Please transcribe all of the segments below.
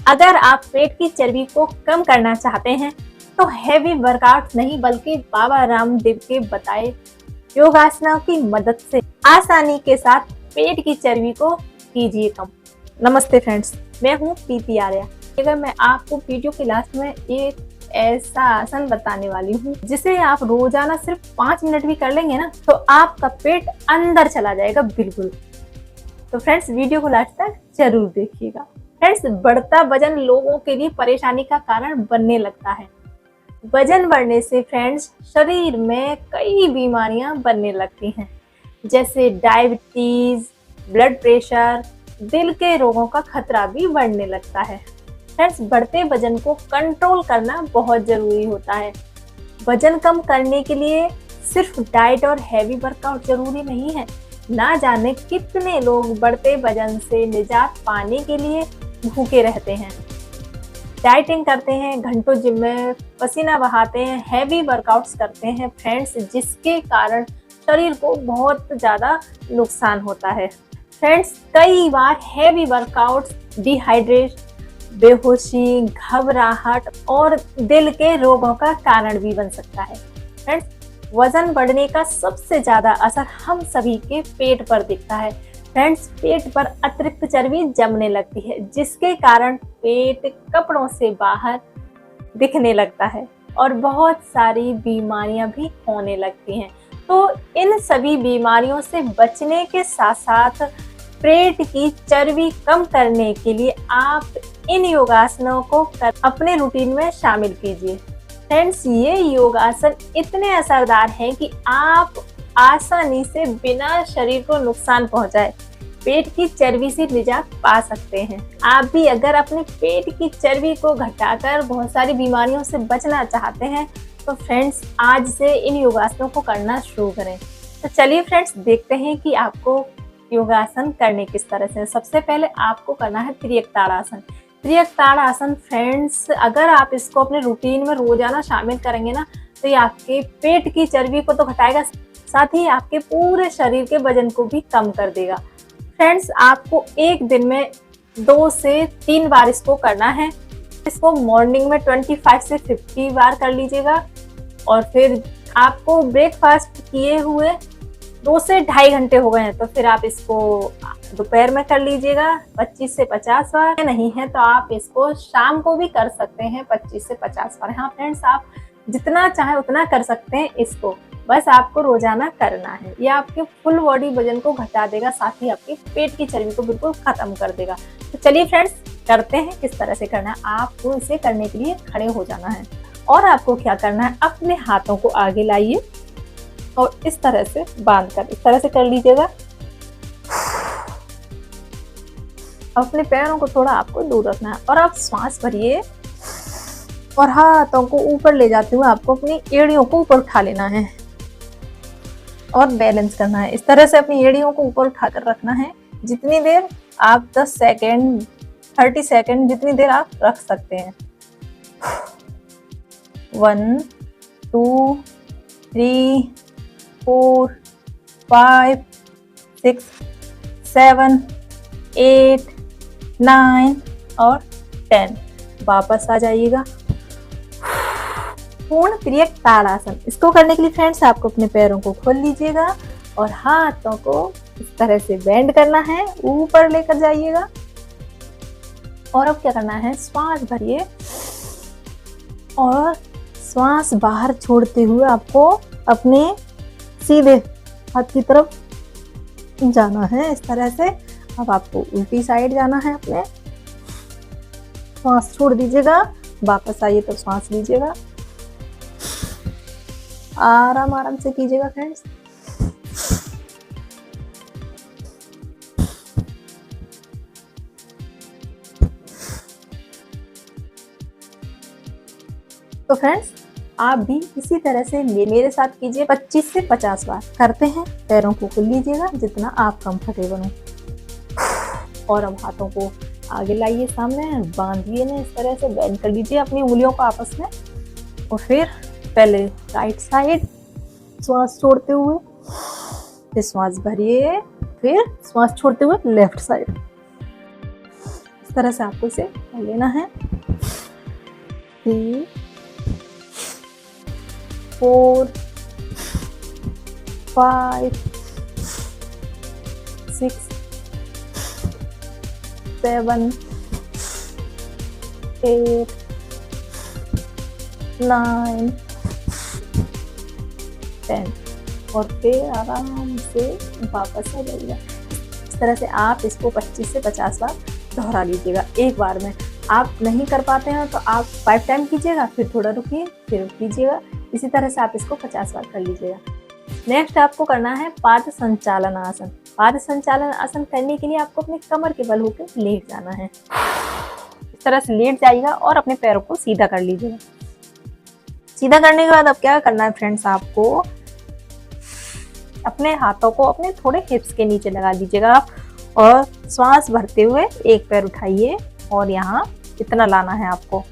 अगर आप पेट की चर्बी को कम करना चाहते हैं तो हैवी वर्कआउट नहीं बल्कि बाबा रामदेव के बताए योगासनों की मदद से आसानी के साथ पेट की चर्बी को कीजिए कम। नमस्ते फ्रेंड्स, मैं हूँ प्रीति आर्या। अगर मैं आपको वीडियो के लास्ट में एक ऐसा आसन बताने वाली हूँ जिसे आप रोजाना सिर्फ 5 मिनट भी कर लेंगे ना तो आपका पेट अंदर चला जाएगा बिल्कुल। तो फ्रेंड्स, वीडियो को लास्ट तक जरूर देखिएगा। फ्रेंड्स, बढ़ता वजन लोगों के लिए परेशानी का कारण बनने लगता है। वजन बढ़ने से फ्रेंड्स शरीर में कई बीमारियां बनने लगती हैं, जैसे डायबिटीज, ब्लड प्रेशर, दिल के रोगों का खतरा भी बढ़ने लगता है। फ्रेंड्स, बढ़ते वजन को कंट्रोल करना बहुत जरूरी होता है। वजन कम करने के लिए सिर्फ डाइट और हैवी वर्कआउट जरूरी नहीं है। ना जाने कितने लोग बढ़ते वजन से निजात पाने के लिए भूखे रहते हैं, डाइटिंग करते हैं, घंटों जिम में पसीना बहाते हैं, हैवी वर्कआउट्स करते हैं फ्रेंड्स, जिसके कारण शरीर को बहुत ज़्यादा नुकसान होता है। फ्रेंड्स, कई बार हैवी वर्कआउट्स डिहाइड्रेशन, बेहोशी, घबराहट और दिल के रोगों का कारण भी बन सकता है। फ्रेंड्स, वजन बढ़ने का सबसे ज्यादा असर हम सभी के पेट पर दिखता है। फ्रेंड्स, पेट पर अतिरिक्त चर्बी जमने लगती है, जिसके कारण पेट कपड़ों से बाहर दिखने लगता है और बहुत सारी बीमारियां भी होने लगती हैं। तो इन सभी बीमारियों से बचने के साथ साथ पेट की चर्बी कम करने के लिए आप इन योगासनों को अपने रूटीन में शामिल कीजिए। फ्रेंड्स, ये योगासन इतने असरदार हैं कि आप आसानी से बिना शरीर को नुकसान पहुंचाए पेट की चर्बी से निजात पा सकते हैं। आप भी अगर अपने पेट की चर्बी को घटाकर बहुत सारी बीमारियों से बचना चाहते हैं तो फ्रेंड्स आज से इन योगासनों को करना शुरू करें। तो चलिए फ्रेंड्स, देखते हैं कि आपको योगासन करने किस तरह से। सबसे पहले आपको करना है त्रियक ताड़ासन। त्रियक ताड़ासन फ्रेंड्स, अगर आप इसको अपने रूटीन में रोजाना शामिल करेंगे ना तो ये आपके पेट की चर्बी को तो घटाएगा, साथ ही आपके पूरे शरीर के वजन को भी कम कर देगा। फ्रेंड्स, आपको एक दिन में 2 से 3 बार इसको करना है। इसको मॉर्निंग में 25 से 50 बार कर लीजिएगा और फिर आपको ब्रेकफास्ट किए हुए 2 से 2.5 घंटे हो गए हैं तो फिर आप इसको दोपहर में कर लीजिएगा 25 से 50 बार। नहीं है तो आप इसको शाम को भी कर सकते हैं 25 से 50 बार। हाँ फ्रेंड्स, आप जितना चाहे उतना कर सकते हैं इसको, बस आपको रोजाना करना है। ये आपके फुल बॉडी वजन को घटा देगा, साथ ही आपके पेट की चर्बी को बिल्कुल खत्म कर देगा। तो चलिए फ्रेंड्स, करते हैं किस तरह से करना है। आपको इसे करने के लिए खड़े हो जाना है और आपको क्या करना है, अपने हाथों को आगे लाइए और इस तरह से बांध कर इस तरह से कर लीजिएगा। अपने पैरों को थोड़ा आपको दूर रखना है और आप सांस भरिए और हाथों को ऊपर ले जाते हुए आपको अपनी एड़ियों को ऊपर उठा लेना है और बैलेंस करना है। इस तरह से अपनी एड़ियों को ऊपर उठाकर रखना है। जितनी देर आप 10 सेकेंड 30 सेकेंड जितनी देर आप रख सकते हैं। 1 2 3 4 5 6 7 8 9 और 10। वापस आ जाइएगा। पूर्ण त्रियक ताड़ासन। इसको करने के लिए फ्रेंड्स आपको अपने पैरों को खोल लीजिएगा और हाथों को इस तरह से बेंड करना है, ऊपर लेकर जाइएगा और अब क्या करना है, श्वास भरिए और श्वास बाहर छोड़ते हुए आपको अपने सीधे हाथ की तरफ जाना है इस तरह से। अब आपको उल्टी साइड जाना है। अपने श्वास छोड़ दीजिएगा, वापस आइए तो श्वास लीजिएगा। आराम आराम से कीजिएगा फ्रेंड्स। तो फ्रेंड्स, आप भी इसी तरह से मेरे साथ कीजिए 25 से 50 बार। करते हैं, पैरों को खोल लीजिएगा जितना आप कंफर्टेबल हो और अब हाथों को आगे लाइए, सामने बांधिए ना, इस तरह से बेंड कर लीजिए अपनी उंगलियों को आपस में और फिर पहले राइट साइड श्वास छोड़ते हुए, फिर श्वास भरिए, फिर श्वास छोड़ते हुए लेफ्ट साइड। तरह से आपको इसे कर लेना है। 3 4 5 6 7 8 9 10 और फिर आराम से वापस आ जाइएगा। इस तरह से आप इसको 25 से 50 बार दोहरा लीजिएगा एक बार में। आप नहीं कर पाते हैं तो आप 5 टाइम कीजिएगा, फिर थोड़ा रुकिए, फिर कीजिएगा। इसी तरह से आप इसको 50 बार कर लीजिएगा। नेक्स्ट आपको करना है पाद संचालन आसन। पाद संचालन आसन करने के लिए आपको अपने कमर के बल होकर लेट जाना है। इस तरह से लेट जाइएगा और अपने पैरों को सीधा कर लीजिएगा। सीधा करने के बाद अब क्या करना है फ्रेंड्स, आपको अपने हाथों को अपने थोड़े हिप्स के नीचे लगा दीजिएगा आप, और श्वास भरते हुए एक पैर उठाइए और यहाँ इतना लाना है आपको।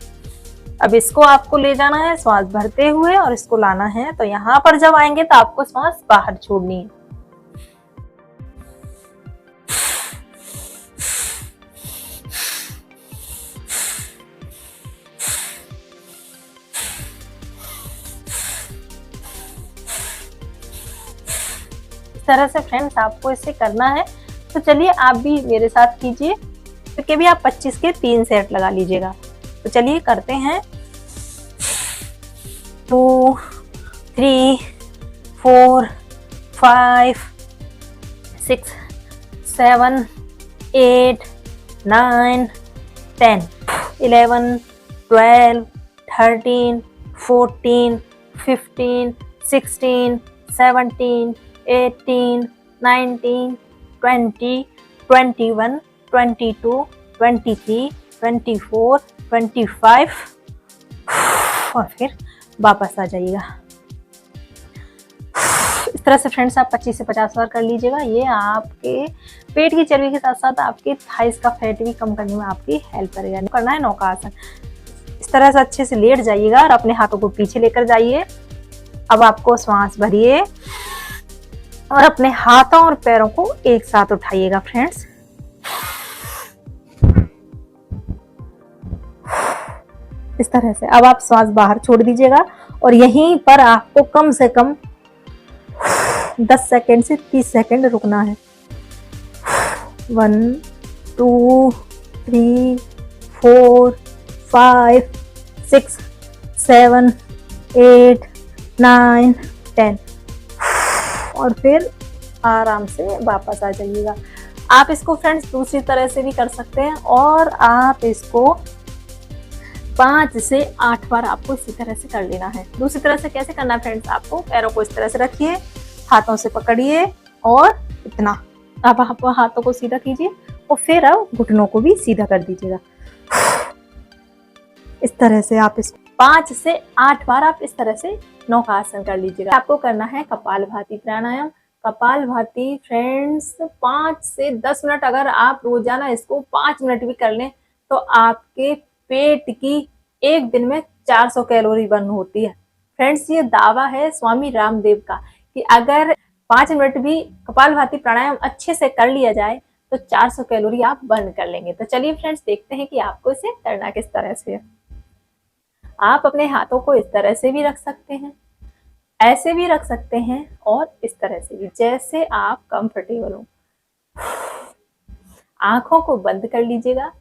अब इसको आपको ले जाना है श्वास भरते हुए और इसको लाना है। तो यहाँ पर जब आएंगे तो आपको श्वास बाहर छोड़नी है। इस तरह से फ्रेंड्स आपको इसे करना है। तो चलिए आप भी मेरे साथ कीजिए। तो क्या भी आप 25 के 3 सेट लगा लीजिएगा। तो चलिए करते हैं। 2 3 4 5 6 7 8 9 10 11 12 13 14 15 16 17 18 19 20 21 22 23 24 25 और फिर वापस आ जाइएगा। इस तरह से फ्रेंड्स आप 25 से 50 बार कर लीजिएगा। ये आपके पेट की चर्बी के साथ साथ आपके थाइस का फैट भी कम करने में आपकी हेल्प करेगा। करना है नौका आसन। इस तरह से अच्छे से लेट जाइएगा और अपने हाथों को पीछे लेकर जाइए। अब आपको श्वास भरिए और अपने हाथों और पैरों को एक साथ उठाइएगा फ्रेंड्स। इस तरह से अब आप श्वास बाहर छोड़ दीजिएगा और यहीं पर आपको कम से कम 10 सेकंड से 30 सेकंड रुकना है। 1 2 3 4 5 6 7 8 9 10 और फिर आराम से वापस आ जाइएगा। आप इसको फ्रेंड्स दूसरी तरह से भी कर सकते हैं और आप इसको 5 से 8 बार आपको इसी तरह से कर लेना है। दूसरी तरह से कैसे करना है फ्रेंड्स, आपको पैरों को इस तरह से रखिए, हाथों से पकड़िए और इतना। अब आप हाथों को सीधा कीजिए और फिर अब घुटनों को भी सीधा कर दीजिएगा। इस तरह से आप इस 5 से 8 बार आप इस तरह से नौका आसन कर लीजिएगा। आपको करना है कपालभाति प्राणायाम। कपालभाति फ्रेंड्स 5 से 10 मिनट, अगर आप रोजाना इसको 5 मिनट भी कर लें तो आपके पेट की एक दिन में 400 कैलोरी बर्न होती है। फ्रेंड्स ये दावा है स्वामी रामदेव का कि अगर 5 मिनट भी कपालभाति प्राणायाम अच्छे से कर लिया जाए तो 400 कैलोरी आप बर्न कर लेंगे। तो चलिए फ्रेंड्स देखते हैं कि आपको इसे करना किस तरह से है। आप अपने हाथों को इस तरह से भी रख सकते हैं, ऐसे भी रख सकते हैं और इस तरह से भी, जैसे आप कंफर्टेबल हो। आंखों को बंद कर लीजिएगा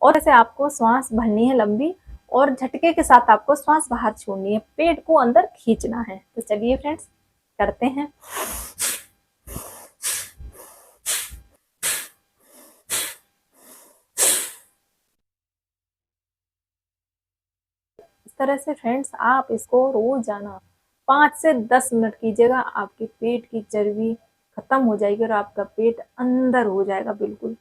और ऐसे आपको श्वास भरनी है लंबी और झटके के साथ आपको श्वास बाहर छोड़नी है, पेट को अंदर खींचना है। तो चलिए फ्रेंड्स करते हैं। इस तरह से फ्रेंड्स आप इसको रोजाना 5 से 10 मिनट कीजिएगा। आपके पेट की चर्बी खत्म हो जाएगी और आपका पेट अंदर हो जाएगा बिल्कुल।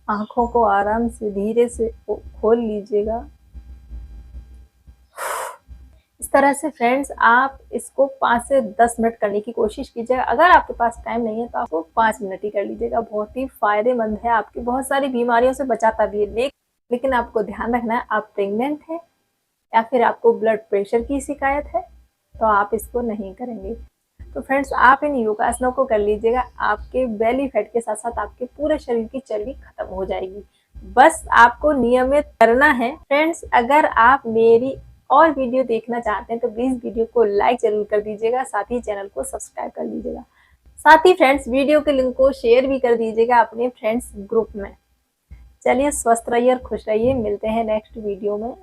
आंखों को आराम से धीरे से खोल लीजिएगा। इस तरह से फ्रेंड्स आप इसको 5 से 10 मिनट करने की कोशिश कीजिएगा। अगर आपके पास टाइम नहीं है तो आपको 5 मिनट ही कर लीजिएगा। बहुत ही फायदेमंद है, आपकी बहुत सारी बीमारियों से बचाता भी है। लेकिन आपको ध्यान रखना है, आप प्रेग्नेंट हैं या फिर आपको ब्लड प्रेशर की शिकायत है तो आप इसको नहीं करेंगे। तो फ्रेंड्स आप इन योगासनों को कर लीजिएगा, आपके बेली फैट के साथ साथ आपके पूरे शरीर की चर्बी खत्म हो जाएगी। बस आपको नियमित करना है। फ्रेंड्स अगर आप मेरी और वीडियो देखना चाहते हैं तो प्लीज वीडियो को लाइक जरूर कर दीजिएगा, साथ ही चैनल को सब्सक्राइब कर लीजिएगा। साथ ही फ्रेंड्स वीडियो के लिंक को शेयर भी कर दीजिएगा अपने फ्रेंड्स ग्रुप में। चलिए स्वस्थ रहिए और खुश रहिए, मिलते हैं नेक्स्ट वीडियो में।